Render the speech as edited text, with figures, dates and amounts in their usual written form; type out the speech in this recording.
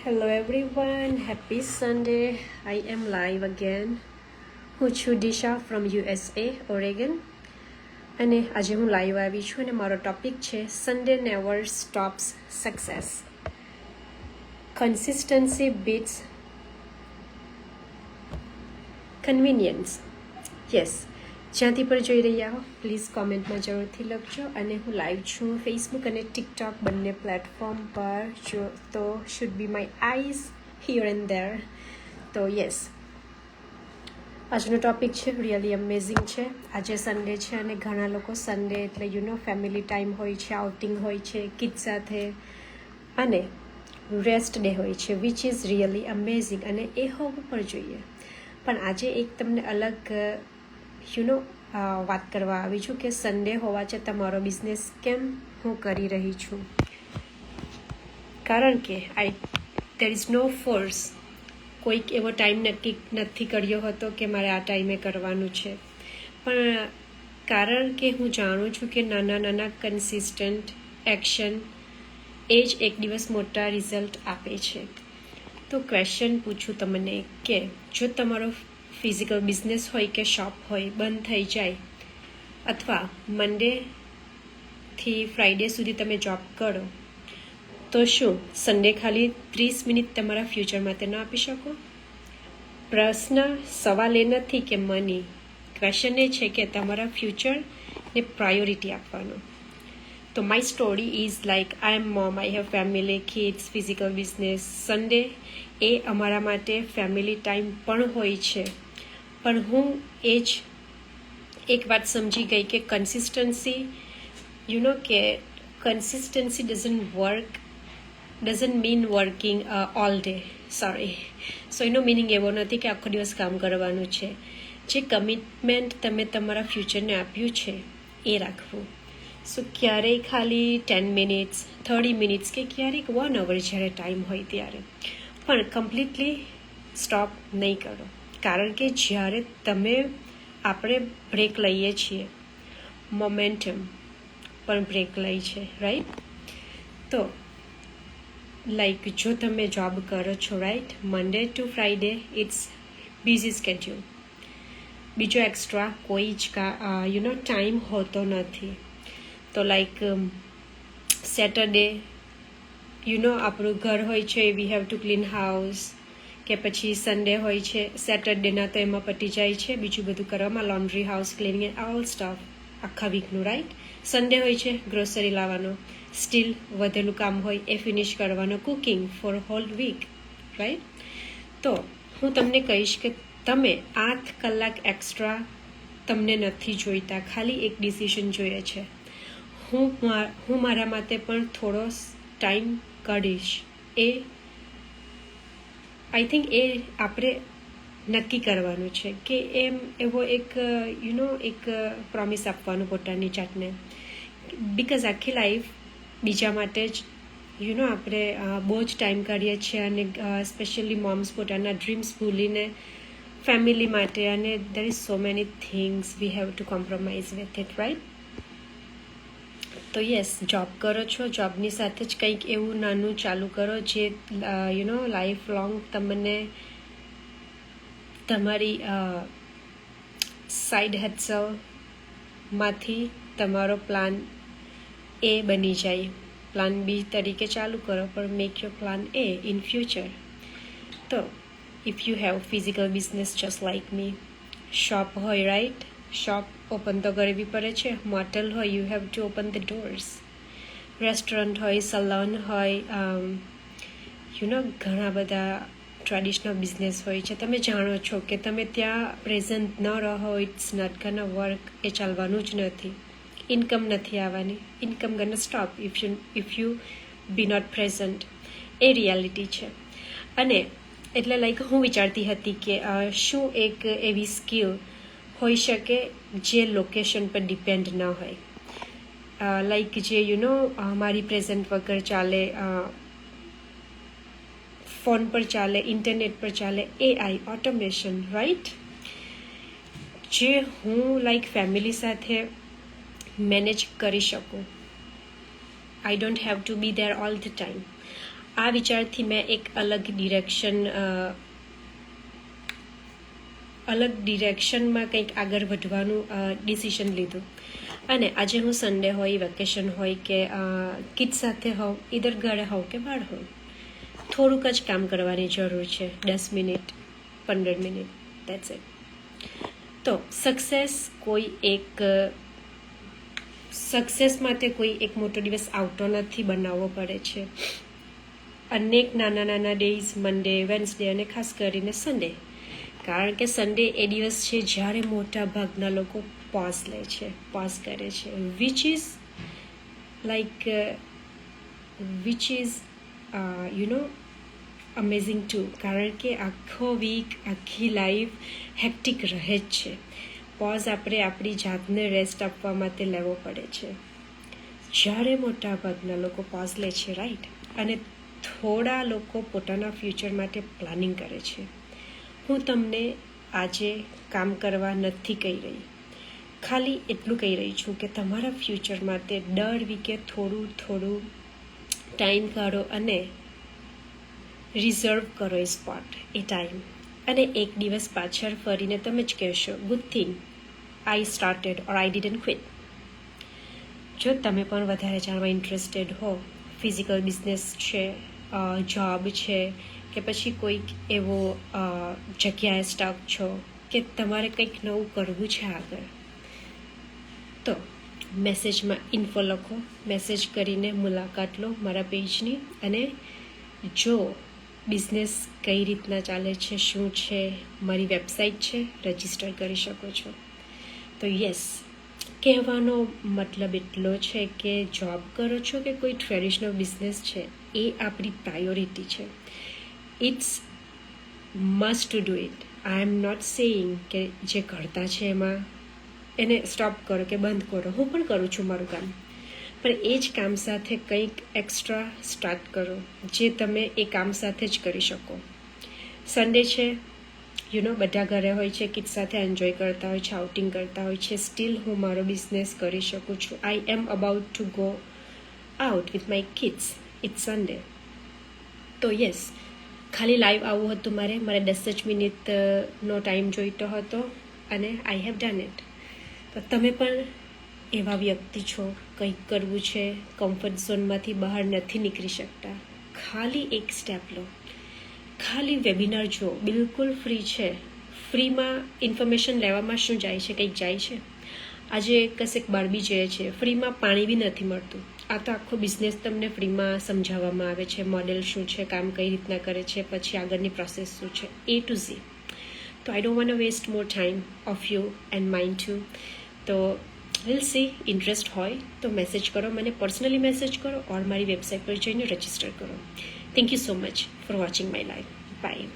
Hello everyone, happy Sunday. I am live again. હું છું દિશા from USA, Oregon. અને આજે હું લાઈવ આવી છું અને મારો ટોપિક છે Sunday never stops success. Consistency bits convenience. Yes, જ્યાંથી પર જોઈ રહ્યા હો પ્લીઝ કોમેન્ટમાં જરૂરથી લખજો. અને હું લાઈવ છું ફેસબુક અને ટિકટોક બંને પ્લેટફોર્મ પર. જો તો should be my eyes here and there. તો યસ, આજનો ટોપિક છે રિયલી અમેઝિંગ છે. આજે સન્ડે છે અને ઘણા લોકો સન્ડે એટલે ફેમિલી ટાઈમ હોય છે, આઉટિંગ હોય છે કિડ સાથે, અને રેસ્ટ ડે હોય છે, વિચ ઇઝ રિયલી અમેઝિંગ અને એ હોવું પણ જોઈએ. પણ આજે એક તમને અલગ વાત કરવા આવી છું કે સન્ડે હોવા છતાં મારો બિઝનેસ કેમ હું કરી રહી છું. કારણ કે દેર ઇઝ નો ફોર્સ. કોઈક એવો ટાઈમ નક્કી નથી કર્યો હતો કે મારે આ ટાઈમે કરવાનું છે, પણ કારણ કે હું જાણું છું કે નાના નાના કન્સિસ્ટન્ટ એક્શન એ જ એક દિવસ મોટા રિઝલ્ટ આપે છે. તો ક્વેશ્ચન પૂછું તમને કે જો તમારો ફિઝિકલ બિઝનેસ હોય કે શોપ હોય બંધ થઈ જાય, અથવા મંડેથી ફ્રાઈડે સુધી તમે જોબ કરો, તો શું સન્ડે ખાલી 30 મિનિટ તમારા ફ્યુચર માટે ન આપી શકો? સવાલ એ નથી કે મની, ક્વેશ્ચન એ છે કે તમારા ફ્યુચરને પ્રાયોરિટી આપવાનો. તો my story is like I am mom, I have family, kids, physical business. Sunday એ અમારા માટે ફેમિલી ટાઈમ પણ હોય છે, પણ હું એ જ એક વાત સમજી ગઈ કે કન્સિસ્ટન્સી કે consistency doesn't mean working all day. So એનો મિનિંગ એવો નથી કે આખો દિવસ કામ કરવાનું છે. જે કમિટમેન્ટ તમે તમારા ફ્યુચરને આપ્યું છે એ રાખવું. સો ક્યારેય ખાલી 10 મિનિટ્સ, 30 મિનિટ્સ કે ક્યારેક 1 અવર જ્યારે ટાઈમ હોય ત્યારે, પણ કમ્પ્લીટલી સ્ટોપ નહીં કરો. કારણ કે જ્યારે આપણે બ્રેક લઈએ છીએ, મોમેન્ટમ પણ બ્રેક લઈ છે, રાઈટ? તો લાઈક જો તમે જોબ કરો છો, right, Monday to Friday it's busy schedule. બીજો એક્સ્ટ્રા કોઈ જ ટાઈમ હોતો નથી. તો લાઈક સેટરડે આપણું ઘર હોય છે, we have to clean house, કે પછી સન્ડે હોય છે, સેટરડેના તો એમાં પતી જાય છે બીજું બધું કરવામાં, laundry, house cleaning and all stuff આખા વીકનું, રાઈટ? સન્ડે હોય છે ગ્રોસરી લાવવાનો, સ્ટીલ વધેલું કામ હોય એ ફિનિશ કરવાનો, cooking for whole week, right? તો હું તમને કહીશ કે તમે 8 કલાક એક્સ્ટ્રા તમને નથી જોઈતા, ખાલી એક ડિસિઝન જોઈએ છે. હું મારા માટે પણ થોડો ટાઈમ કાઢીશ. આઈ થિંક એ આપણે નક્કી કરવાનું છે કે એવો એક એક પ્રોમિસ આપવાનું પોતાની જાતને. બિકોઝ આખી લાઈફ બીજા માટે જ આપણે બહુ જ ટાઈમ કાઢીએ છીએ, અને સ્પેશિયલી મોમ્સ પોતાના ડ્રીમ્સ ભૂલીને ફેમિલી માટે, અને there is so many things we have to compromise with it, right? તો યસ, જોબ કરો છો, જોબની સાથે જ કંઈક એવું નાનું ચાલુ કરો જે લાઈફ લોંગ તમને તમારી સાઈડ હસલમાંથી તમારો પ્લાન એ બની જાય. પ્લાન બી તરીકે ચાલુ કરો, પણ મેક યોર પ્લાન એ ઇન ફ્યુચર. તો if you have physical business just like me, shop હોય, રાઈટ, શોપ ઓપન તો કરવી પડે છે. મોટેલ હોય, you have to open the doors. Restaurant હોય, સલોન હોય, ઘણા બધા ટ્રેડિશનલ બિઝનેસ હોય છે. તમે જાણો છો કે તમે ત્યાં પ્રેઝન્ટ ન રહો, ઇટ્સ નોટ ગોના વર્ક. એ ચાલવાનું જ નથી, ઇન્કમ નથી આવવાની. Income gonna stop if you be not present. એ રિયાલિટી છે. અને એટલે લાઈક હું વિચારતી હતી કે શું એક એવી સ્કિલ હોઈ શકે જે લોકેશન પર ડિપેન્ડ ન હોય, લાઈક જે મારી પ્રેઝન્ટ વગર ચાલે, ફોન પર ચાલે, ઇન્ટરનેટ પર ચાલે, AI ઓટોમેશન, રાઈટ? જે હું લાઈક ફેમિલી સાથે મેનેજ કરી શકું. I don't have to be there all the time. આ વિચારથી મેં એક અલગ ડિરેક્શનમાં કંઈક આગળ વધવાનું ડિસિઝન લીધું. અને આજે હું સન્ડે હોય, વેકેશન હોય કે કિડ સાથે હોઉં, ઇધર ઘરે હોઉં કે બહાર હોઉં, થોડુંક જ કામ કરવાની જરૂર છે, 10 મિનિટ 15 મિનિટ, દેટ્સ ઇટ. તો સક્સેસ માટે કોઈ એક મોટો દિવસ આવતો નથી, બનાવવો પડે છે. અનેક નાના નાના ડેઝ, મંડે, વેન્સડે અને ખાસ કરીને સન્ડે, કારણ કે સન્ડે એ દિવસ છે જ્યારે મોટા ભાગના લોકો પોઝ લે છે, પોઝ કરે છે, વિચ ઇઝ અમેઝિંગ ટુ, કારણ કે આખો વીક, આખી લાઈફ હેક્ટિક રહે જ છે. પોઝ આપણે આપણી જાતને રેસ્ટ આપવા માટે લેવો પડે છે. જ્યારે મોટા ભાગના લોકો પોઝ લે છે, રાઈટ, અને થોડા લોકો પોતાના ફ્યુચર માટે પ્લાનિંગ કરે છે. હું તમને આજે કામ કરવા નથી કહી રહી, ખાલી એટલું કહી રહી છું કે તમારા ફ્યુચર માટે દર વીકે થોડું ટાઈમ કાઢો અને રિઝર્વ કરો એ સ્પોટ, એ ટાઈમ. અને એક દિવસ પાછળ ફરીને તમે જ કહેશો, good thing I started or I didn't quit. જો તમે પણ વધારે જાણવા ઇન્ટરેસ્ટેડ હો, ફિઝિકલ બિઝનેસ છે, જોબ છે, કે પછી કોઈક એવો જગ્યાએ સ્ટક છો કે તમારે કંઈક નવું કરવું છે આગળ, તો મેસેજમાં ઇન્ફો લખો, મેસેજ કરીને મુલાકાત લો મારા પેજની. અને જો બિઝનેસ કઈ રીતના ચાલે છે, શું છે, મારી વેબસાઇટ છે, રજિસ્ટર કરી શકો છો. તો યસ, કહેવાનો મતલબ એટલો છે કે જોબ કરો છો કે કોઈ ટ્રેડિશનલ બિઝનેસ છે, એ આપણી પ્રાયોરિટી છે. It's must to do it. I am not saying કે જે કરતા છે એમાં એને સ્ટોપ કરો કે બંધ કરો. હું પણ કરું છું મારું કામ, પણ એ જ કામ સાથે કંઈક એક્સ્ટ્રા સ્ટાર્ટ કરો જે તમે એ કામ સાથે જ કરી શકો. સન્ડે છે, બધા ઘરે હોય છે, કિડ સાથે એન્જોય કરતા હોય છે, આઉટિંગ કરતા હોય છે, સ્ટીલ હું મારો બિઝનેસ કરી શકું છું. I am about to go out with my kids. It's Sunday. તો યસ, ખાલી લાઈવ આવવું હતું મારે 10 જ મિનિટનો ટાઈમ જોઈતો હતો અને આઈ હેવ ડન ઇટ. તો તમે પણ એવા વ્યક્તિ છો, કંઈક કરવું છે, કમ્ફર્ટ ઝોનમાંથી બહાર નથી નીકળી શકતા, ખાલી એક સ્ટેપ લો, ખાલી વેબિનાર જુઓ, બિલકુલ ફ્રી છે. ફ્રીમાં ઇન્ફોર્મેશન લેવામાં શું જાય છે, કંઈક જાય છે. આજે કશેક બહાર બી જઈએ છે, ફ્રીમાં પાણી બી નથી મળતું. આ તો આખો બિઝનેસ તમને ફ્રીમાં સમજાવવામાં આવે છે, મોડેલ શું છે, કામ કઈ રીતના કરે છે, પછી આગળની પ્રોસેસ શું છે, A to Z. તો I don't want waste more time of you and mind too. તો વિલ સી, ઇન્ટરેસ્ટ હોય તો મેસેજ કરો, મને પર્સનલી મેસેજ કરો, ઓર મારી વેબસાઇટ પર જઈને રજિસ્ટર કરો. Thank you so much for watching my live. By.